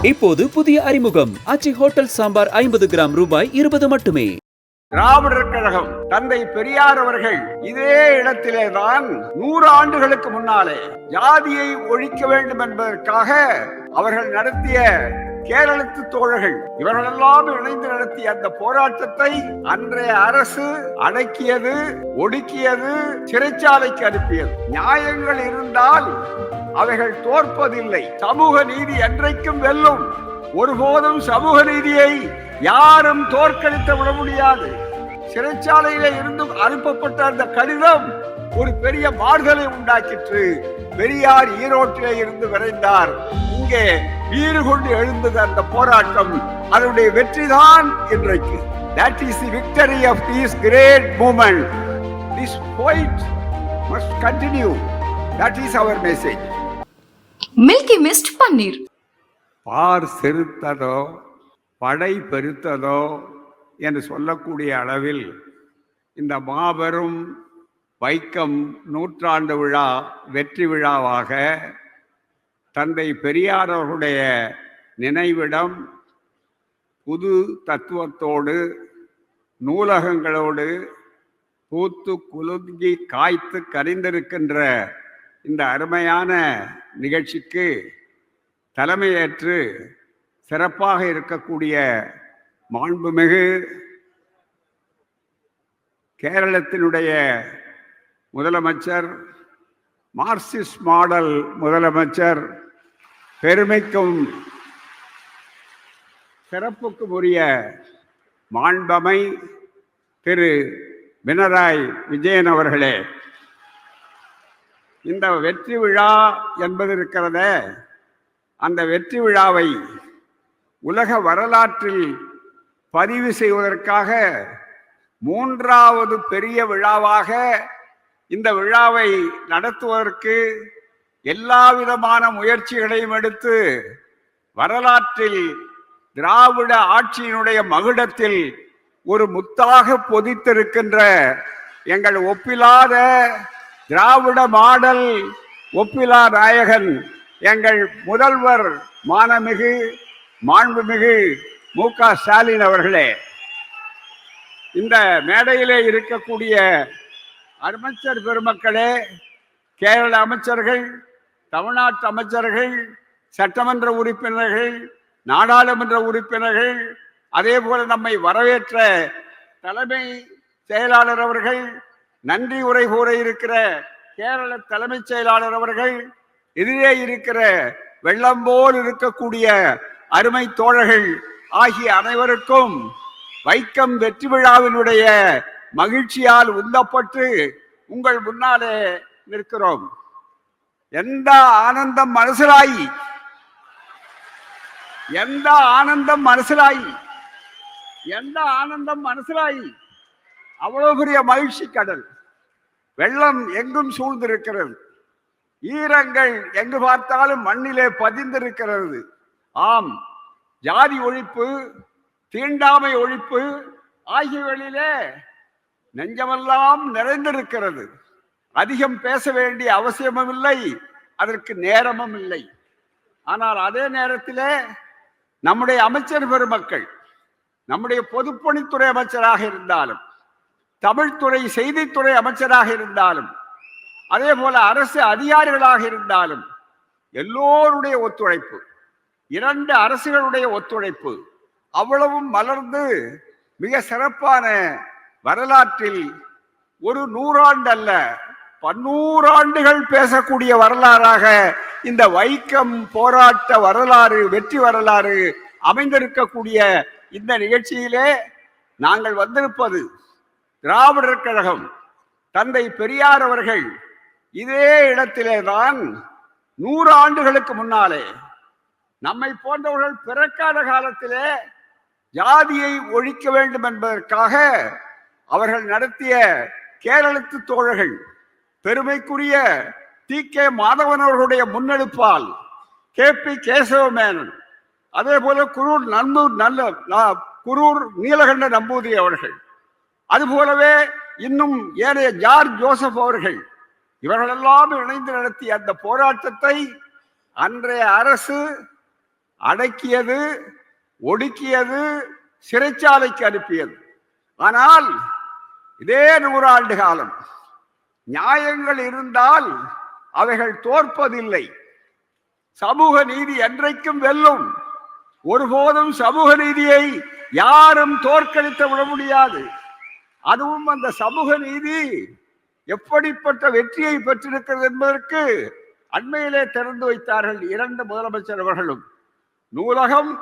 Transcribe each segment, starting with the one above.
இப்போது புதிய அறிமுகம் ஆச்சி ஹோட்டல் சாம்பார் 50 கிராம் ரூபாய் 20 மட்டுமே. திராவிடர் கழகம் தந்தை பெரியார் அவர்கள் இதே இடத்திலே தான் 100 ஆண்டுகளுக்கு முன்னாலே ஜாதியை ஒழிக்க வேண்டும் என்பதற்காக அவர்கள் நடத்திய கேரளத்து தோழர்கள் இவர்களெல்லாம் இணைந்து நடத்திய அந்த போராட்டத்தை அன்றைய அரசு அடக்கியது, ஒடுக்கியது, சிறைச்சாலைக்கு அனுப்பியது. நியாயங்கள் இருந்தால் அவைகள் தோற்பதில்லை. சமூக நீதி என்றைக்கும் வெல்லும். ஒருபோதும் சமூக நீதியை யாரும் தோற்கடித்து விட முடியாது. சிறைச்சாலையிலே இருந்து அனுப்பப்பட்ட அந்த கடிதம் ஒரு பெரிய மாறுதலை உண்டாக்கிற்று. பெரியார் ஈரோட்டிலே இருந்து விரைந்தார். இங்கே வீறு கொண்டு எழுந்தது அந்த போராட்டம். அதனுடைய வெற்றிதான் இன்றைக்கு. That is the victory of this great movement. This fight must continue. That is our message. Milky Mist paneer. பார் செருத்ததோ படை பெருத்ததோ என்று சொல்லக்கூடிய அளவில் இந்த மாபெரும் வைக்கம் 100ஆண்டு விழா வெற்றி விழாவாக தந்தை பெரியார் அவர்களுடைய நினைவிடம் புது தத்துவத்தோடு நூலகங்களோடு பூத்து குலுங்கி காய்த்து கரிந்திருக்கின்ற இந்த அருமையான நிகழ்ச்சிக்கு தலைமையேற்று சிறப்பாக இருக்கக்கூடிய மாண்புமிகு கேரளத்தினுடைய முதலமைச்சர், மார்க்சிஸ்ட் மாடல் முதலமைச்சர், பெருமைக்கும் சிறப்புக்கும் உரிய மாண்பமை திரு பினராயி விஜயன் அவர்களே, இந்த வெற்றி விழா என்பது இருக்கிறத, அந்த வெற்றி விழாவை உலக வரலாற்றில் பதிவு செய்வதற்காக 3வது பெரிய விழாவாக இந்த விழாவை நடத்துவதற்கு எல்லா விதமான முயற்சிகளையும் எடுத்து வரலாற்றில் திராவிட ஆட்சியினுடைய மகுடத்தில் ஒரு முத்தாக பொதித்திருக்கின்ற எங்கள் ஒப்பிலாத திராவிட மாடல் ஒப்பிலா நாயகன் எங்கள் முதல்வர் மாண்புமிகு மு.க. ஸ்டாலின் அவர்களே, இந்த மேடையிலே இருக்கக்கூடிய அமைச்சர் பெருமக்களே, கேரள அமைச்சர்கள், தமிழ்நாட்டு அமைச்சர்கள், சட்டமன்ற உறுப்பினர்கள், நாடாளுமன்ற உறுப்பினர்கள், அதே போல நம்மை வரவேற்ற தலைமை செயலாளர் அவர்கள், நன்றி உரை கூற இருக்கிற கேரள தலைமைச் செயலாளர் அவர்கள், எதிரே இருக்கிற வெள்ளம் போல் இருக்கக்கூடிய அருமை தோழர்கள் ஆகிய அனைவருக்கும் வைக்கம் வெற்றி விழாவினுடைய மகிழ்ச்சியால் உந்தப்பட்டு உங்கள் முன்னாலே நிற்கிறோம். எந்த ஆனந்தம் மனசிலாயி, எந்த ஆனந்தம் மனசிலாயி, எந்த ஆனந்தம் மனசிலாயி. அவ்வளவு பெரிய மகிழ்ச்சி கடல். வெள்ளம் எங்கும் சூழ்ந்திருக்கிறது. ஈரங்கள் எங்கு பார்த்தாலும் மண்ணிலே பதிந்திருக்கிறது. ஆம், ஜாதி ஒழிப்பு, தீண்டாமை ஒழிப்பு ஆகியவற்றிலே நெஞ்சமெல்லாம் நிறைந்திருக்கிறது. அதிகம் பேச வேண்டிய அவசியமும் இல்லை, அதற்கு நேரமும் இல்லை. ஆனால் அதே நேரத்திலே நம்முடைய அமைச்சர் பெருமக்கள், நம்முடைய பொதுப்பணித்துறை அமைச்சராக இருந்தாலும், தமிழ்துறை செய்தித்துறை அமைச்சராக இருந்தாலும், அதே போல அரசு அதிகாரிகளாக இருந்தாலும் எல்லோருடைய ஒத்துழைப்பு, 2 அரசுகளுடைய ஒத்துழைப்பு அவ்வளவும் மலர்ந்து மிக சிறப்பான வரலாற்றில் ஒரு 100 ஆண்டு அல்ல 100 ஆண்டுகள் பேசக்கூடிய வரலாறாக இந்த வைக்கம் போராட்ட வரலாறு, வெற்றி வரலாறு அமைந்திருக்கக்கூடிய இந்த நிகழ்ச்சியிலே நாங்கள் வந்திருப்பது, திராவிடர் கழகம் தந்தை பெரியார் அவர்கள் இதே இடத்திலே தான் 100 ஆண்டுகளுக்கு முன்னாலே நம்மை போன்றவர்கள் பிறக்காத காலத்திலே ஜாதியை ஒழிக்க வேண்டும் என்பதற்காக அவர்கள் நடத்திய கேரளத்து தோழர்கள், பெருமைக்குரிய டி.கே. மாதவன் அவர்களுடைய முன்னெடுப்பால் கே.பி. கேசவ மேனன், அதே போல குரூர் நீலகண்ட நம்பூதிரி அவர்கள், அதுபோலவே இன்னும் ஏனைய ஜார்ஜ் ஜோசப் அவர்கள், இவர்களெல்லாம் இணைந்து நடத்திய அந்த போராட்டத்தை அன்றைய அரசு அடக்கியது, ஒடுக்கியது, சிறைச்சாலைக்கு அனுப்பியது. ஆனால் இதே 100 ஆண்டு காலம் நியாயங்கள் இருந்தால் அவைகள் தோற்பதில்லை. சமூக நீதி என்றைக்கும் வெல்லும். ஒருபோதும் சமூக நீதியை யாரும் தோற்கடித்து விட முடியாது. அதுவும் அந்த சமூக நீதி எப்படிப்பட்ட வெற்றியை பெற்றிருக்கிறது என்பதற்கு அண்மையிலே திறந்து வைத்தார்கள் 2 முதலமைச்சர் அவர்களும். நூலகம்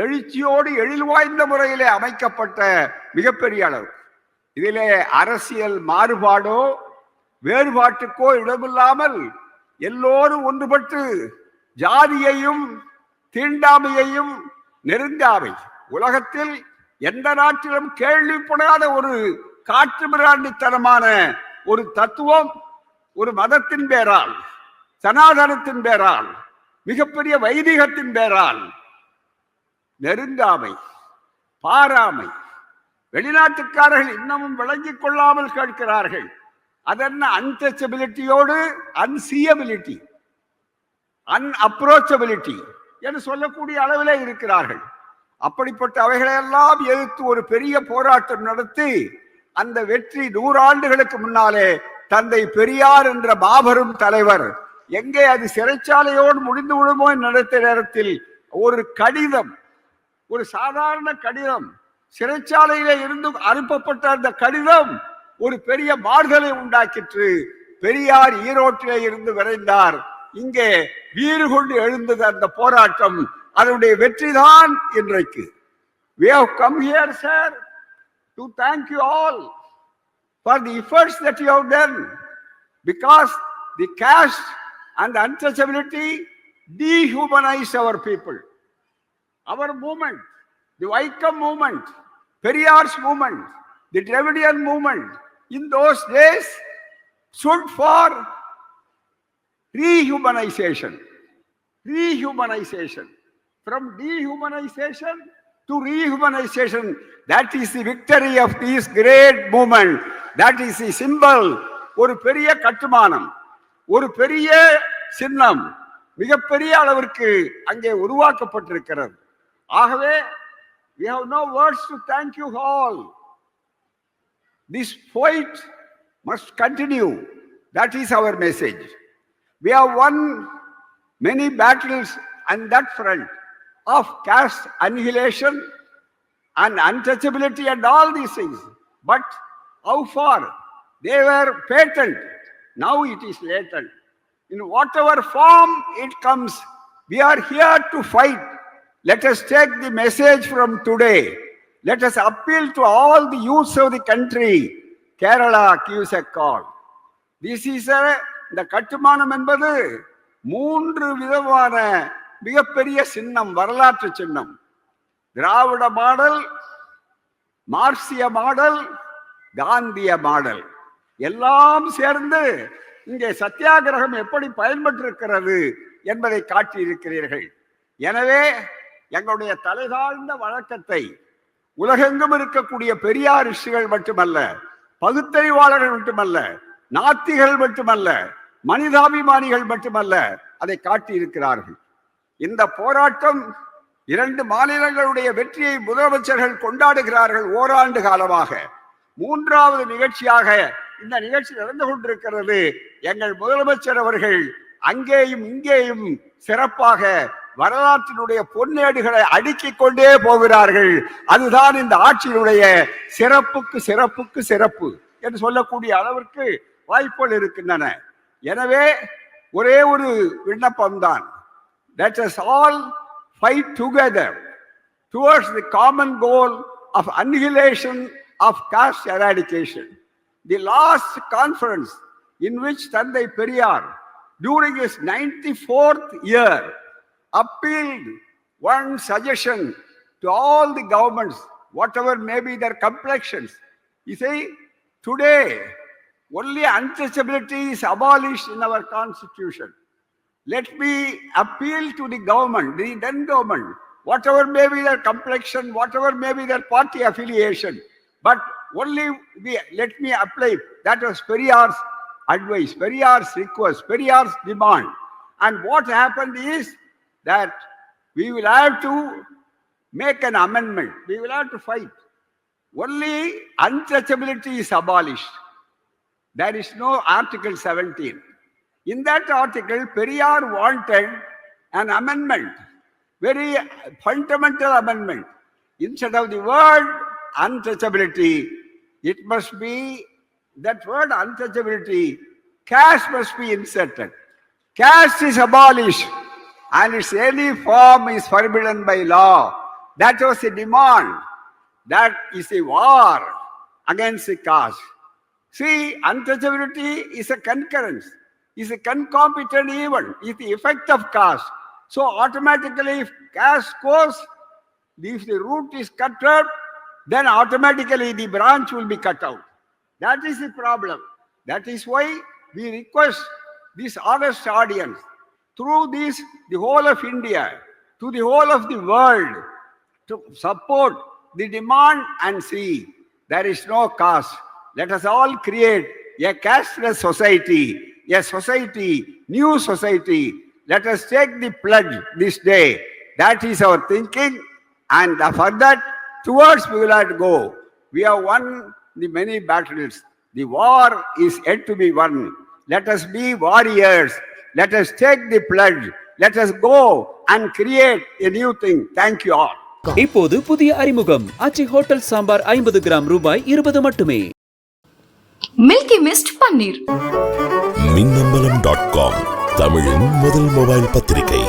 எழுச்சியோடு எழில் வாய்ந்த முறையிலே அமைக்கப்பட்ட மிகப்பெரிய அளவு. இதிலே அரசியல் மாறுபாடோ வேறுபாட்டுக்கோ இடமில்லாமல் எல்லோரும் ஒன்றுபட்டு ஜாதியையும் தீண்டாமையையும் நெருங்காமை, உலகத்தில் எந்த நாட்டிலும் கேள்விப்படாத ஒரு காட்டு மிராண்டித்தனமான ஒரு தத்துவம், ஒரு மதத்தின் பேரால், சனாதனத்தின் பேரால், மிகப்பெரிய வைதிகத்தின் பேரால் நெருங்காமை, பாராமை. வெளிநாட்டுக்காரர்கள் இன்னமும் விளங்கிக் கொள்ளாமல் கேட்கிறார்கள். அதென்ன அன்டச்சபிலிட்டியோடு அன்சியபிலிட்டி, அன்அப்ரோச்சபிலிட்டி என்று சொல்லக்கூடிய அளவிலே இருக்கிறார்கள். அப்படிப்பட்ட அவைகளையெல்லாம் எதிர்த்து ஒரு பெரிய போராட்டம் நடத்தி அந்த வெற்றி 100 ஆண்டுகளுக்கு முன்னாலே தந்தை பெரியார் என்ற மாபெரும் தலைவர், எங்கே அது சிறைச்சாலையோடு முடிந்து விடுமோ நடத்த நேரத்தில் ஒரு கடிதம், ஒரு சாதாரண கடிதம், சிறைச்சாலையிலே இருந்து அனுப்பப்பட்ட அந்த கடிதம் ஒரு பெரிய மாறுதலை உண்டாக்கிற்று. பெரியார் ஈரோட்டிலே இருந்து விரைந்தார். இங்கே வீறு கொண்டு எழுந்தது அந்த போராட்டம். அதனுடைய வெற்றிதான் இன்றைக்கு. We have come here, sir, to thank you all for the efforts that you have done, because the caste and the untouchability dehumanized our people. Our movement, the Vaikam movement, Periyar's movement, the Dravidian movement, in those days stood for rehumanization. Rehumanization. From dehumanization to rehumanization, that is the victory of this great movement. That is the symbol. ஒரு பெரிய கட்டுமானம், ஒரு பெரிய சின்னம் மிகப்பெரிய அளவிற்கு அங்கே உருவாக்கப்பட்டிருக்கிறது. ஆகவே we have no words to thank you all. This fight must continue. That is our message. We have won many battles on that front of caste annihilation and untouchability and all these things. But how far? They were patent. Now it is latent. In whatever form it comes, we are here to fight. Let us take the message from today. Let us appeal to all the youths of the country. Kerala gives a call. This is இந்த கட்டுமானம் என்பது 3 விதமான மிகப்பெரிய சின்னம், வரலாற்று சின்னம். திராவிட model, மார்க்சிய model, காந்திய மாடல் எல்லாம் சேர்ந்து இங்கே சத்தியாகிரகம் எப்படி பயன்பட்டிருக்கிறது என்பதை காட்டியிருக்கிறீர்கள். எனவே எங்களுடைய தலைதாழ்ந்த வழக்கத்தை உலகெங்கும் இருக்கக்கூடிய பெரியாரிஸ்டுகள் மட்டுமல்ல, பகுத்தறிவாளர்கள் மட்டுமல்ல, நாத்திகள் மட்டுமல்ல, மனிதாபிமானிகள் மட்டுமல்ல, அதை காட்டியிருக்கிறார்கள். இந்த போராட்டம் 2 மாநிலங்களுடைய வெற்றியை முதலமைச்சர்கள் கொண்டாடுகிறார்கள் ஓராண்டு காலமாக. 3வது நிகழ்ச்சியாக இந்த நிகழ்ச்சி நடந்து கொண்டிருக்கிறது. எங்கள் முதலமைச்சர் அவர்கள் அங்கேயும் இங்கேயும் சிறப்பாக வரலாற்றினுடைய பொன்னேடுகளை அடுக்கிக் கொண்டே போகிறார்கள். அதுதான் இந்த ஆட்சியினுடைய சிறப்புக்கு சிறப்புக்கு சிறப்பு என்று சொல்லக்கூடிய அளவிற்கு வாய்ப்புகள் இருக்கின்றன. எனவே ஒரே ஒரு விண்ணப்பம்தான். Let us all fight together towards the common goal of annihilation of caste eradication. The last conference in which Thandai Periyar, during his 94th year, appealed one suggestion to all the governments, whatever may be their complexions. He said, today, only untouchability is abolished in our constitution. Let me appeal to the government, the then government, whatever may be their complexion, whatever may be their party affiliation, but only let me apply. That was Periyar's advice, Periyar's request, Periyar's demand. And what happened is, that we will have to make an amendment. We will have to fight. Only untouchability is abolished. There is no Article 17. In that article, Periyar wanted an amendment, very fundamental amendment. Instead of the word untouchability, it must be that word untouchability, caste must be inserted. Caste is abolished and its any form is forbidden by law. That was a demand. That is a war against the caste. See, untouchability is a concurrence, is a concomitant event, is the effect of caste. So automatically if caste goes, if the root is cut out, then automatically the branch will be cut out. That is the problem. That is why we request this august audience, through this, the whole of India, to the whole of the world, to support the demand and see there is no caste. Let us all create a casteless society, a society, new society. Let us take the pledge this day. That is our thinking, and for that, towards we will have to go. We have won the many battles. The war is yet to be won. Let us be warriors. Let us take the pledge. Let us go and create a new thing. Thank you all. இப்போது புதிய அறிமுகம் ஆச்சி hotel sambar 50 gram ரூபாய் 20 மட்டுமே. Milky Mist பன்னீர். மின்னம்பலம்.com தமிழின் முதல் mobile பத்திரிகை.